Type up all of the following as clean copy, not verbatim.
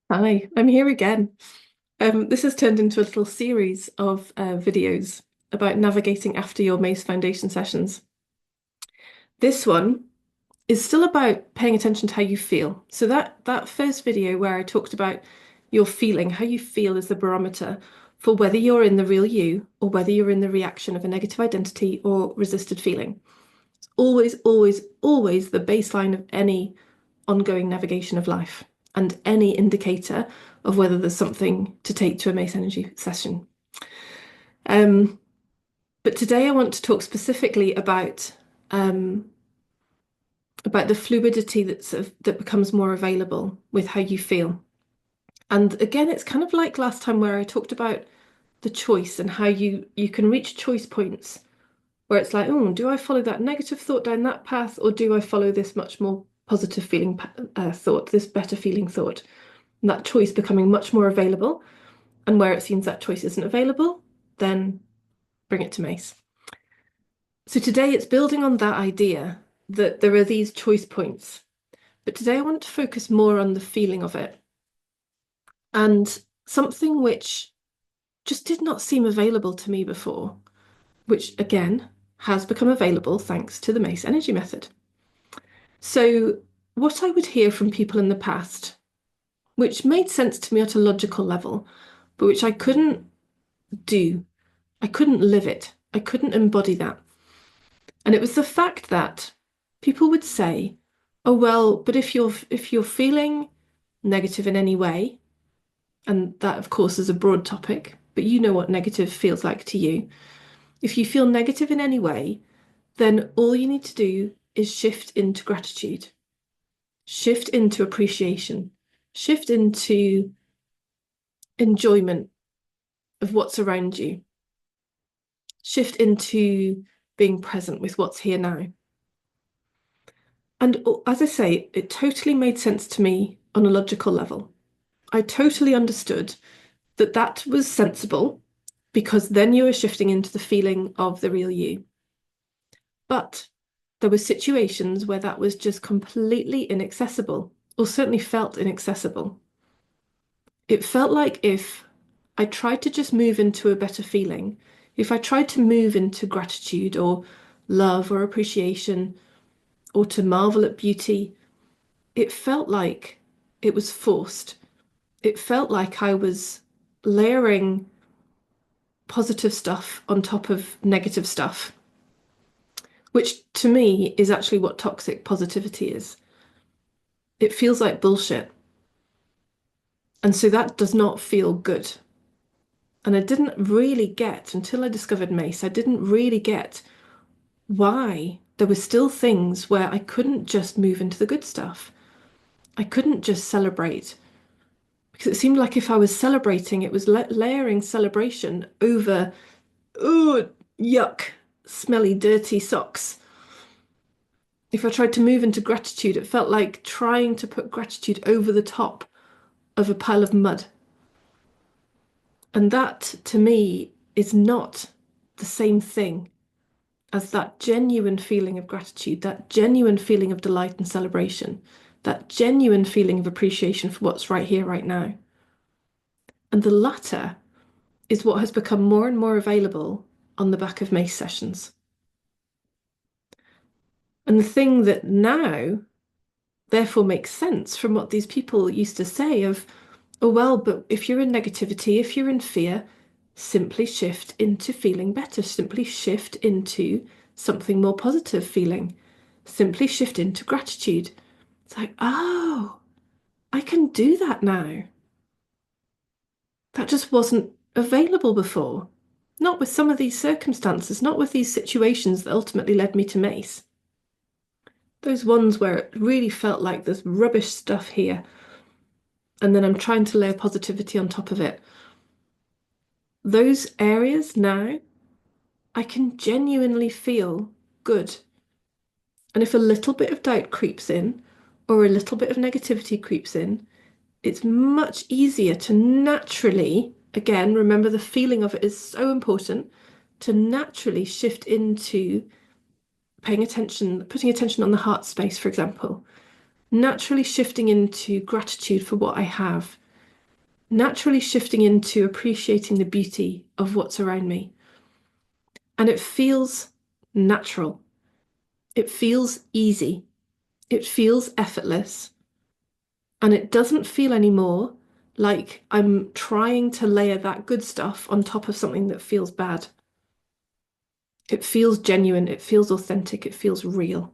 Hi, I'm here again. This has turned into a little series of videos about navigating after your Mace Foundation sessions. This one is still about paying attention to how you feel. So that first video where I talked about your feeling, how you feel is the barometer for whether you're in the real you or whether you're in the reaction of a negative identity or resisted feeling. It's always, always, always the baseline of any ongoing navigation of life and any indicator of whether there's something to take to a Mace Energy session. Um, but today I want to talk specifically about the fluidity that becomes more available with how you feel. And again, it's kind of like last time where I talked about the choice and how you can reach choice points where it's like, oh, do I follow that negative thought down that path, or do I follow this much more positive feeling thought, this better feeling thought? And that choice becoming much more available. And where it seems that choice isn't available, then bring it to Mace. So today it's building on that idea that there are these choice points. But today I want to focus more on the feeling of it and something which just did not seem available to me before, which again has become available thanks to the Mace Energy Method. So, what I would hear from people in the past, which made sense to me at a logical level, but which I couldn't do, I couldn't live it, I couldn't embody that. And it was the fact that people would say, "Oh well, but if you're feeling negative in any way," and that of course is a broad topic, but you know what negative feels like to you. If you feel negative in any way, then all you need to do is shift into gratitude, shift into appreciation, shift into enjoyment of what's around you, shift into being present with what's here now. And as I say, it totally made sense to me on a logical level. I totally understood that that was sensible because then you were shifting into the feeling of the real you. But there were situations where that was just completely inaccessible, or certainly felt inaccessible. It felt like if I tried to just move into a better feeling, if I tried to move into gratitude or love or appreciation or to marvel at beauty, it felt like it was forced. It felt like I was layering positive stuff on top of negative stuff, which to me is actually what toxic positivity is. It feels like bullshit. And so that does not feel good. And I didn't really get, until I discovered Mace, I didn't really get why there were still things where I couldn't just move into the good stuff. I couldn't just celebrate because it seemed like if I was celebrating, it was layering celebration over, oh, yuck, smelly, dirty socks. If I tried to move into gratitude, it felt like trying to put gratitude over the top of a pile of mud. And that, to me, is not the same thing as that genuine feeling of gratitude, that genuine feeling of delight and celebration, that genuine feeling of appreciation for what's right here, right now. And the latter is what has become more and more available on the back of Mace sessions. And the thing that now therefore makes sense from what these people used to say of, oh, well, but if you're in negativity, if you're in fear, simply shift into feeling better, simply shift into something more positive feeling, simply shift into gratitude. It's like, oh, I can do that now. That just wasn't available before. Not with some of these circumstances, not with these situations that ultimately led me to Mace. Those ones where it really felt like there's rubbish stuff here, and then I'm trying to layer positivity on top of it. Those areas now, I can genuinely feel good. And if a little bit of doubt creeps in, or a little bit of negativity creeps in, it's much easier to naturally, again, remember the feeling of it is so important, to naturally shift into paying attention, putting attention on the heart space, for example, naturally shifting into gratitude for what I have, naturally shifting into appreciating the beauty of what's around me. And it feels natural. It feels easy. It feels effortless. And it doesn't feel anymore like I'm trying to layer that good stuff on top of something that feels bad. It feels genuine. It feels authentic. It feels real.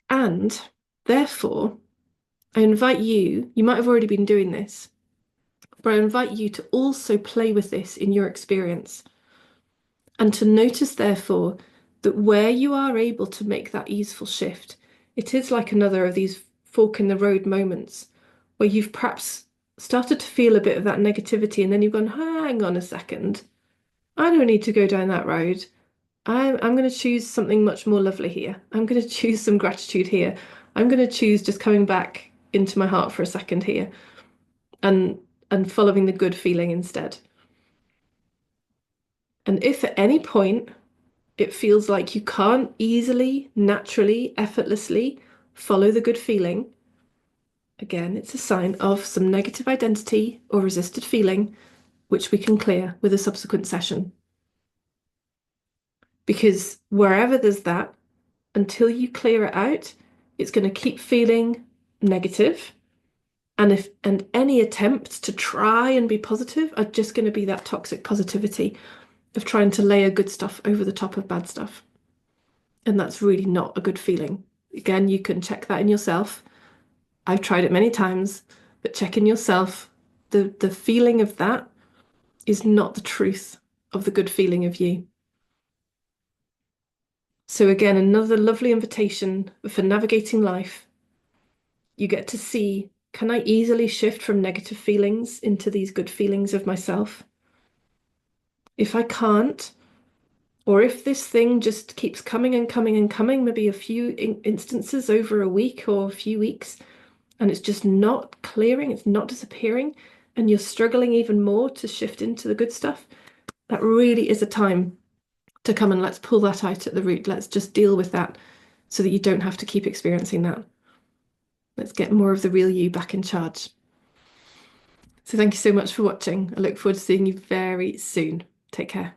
And therefore, I invite you, you might have already been doing this, but I invite you to also play with this in your experience and to notice, therefore, that where you are able to make that easeful shift, it is like another of these fork in the road moments where you've perhaps started to feel a bit of that negativity and then you've gone, hang on a second, I don't need to go down that road. I'm going to choose something much more lovely here. I'm going to choose some gratitude here. I'm going to choose just coming back into my heart for a second here and and following the good feeling instead. And if at any point it feels like you can't easily, naturally, effortlessly follow the good feeling, again, it's a sign of some negative identity or resisted feeling, which we can clear with a subsequent session. Because wherever there's that, until you clear it out, it's going to keep feeling negative. And any attempts to try and be positive are just going to be that toxic positivity of trying to layer good stuff over the top of bad stuff. And that's really not a good feeling. Again, you can check that in yourself. I've tried it many times, but check in yourself. The feeling of that is not the truth of the good feeling of you. So again, another lovely invitation for navigating life. You get to see, can I easily shift from negative feelings into these good feelings of myself? If I can't, or if this thing just keeps coming and coming and coming, maybe a few instances over a week or a few weeks, and it's just not clearing, it's not disappearing, and you're struggling even more to shift into the good stuff, that really is a time to come and let's pull that out at the root. Let's just deal with that so that you don't have to keep experiencing that. Let's get more of the real you back in charge. So thank you so much for watching. I look forward to seeing you very soon. Take care.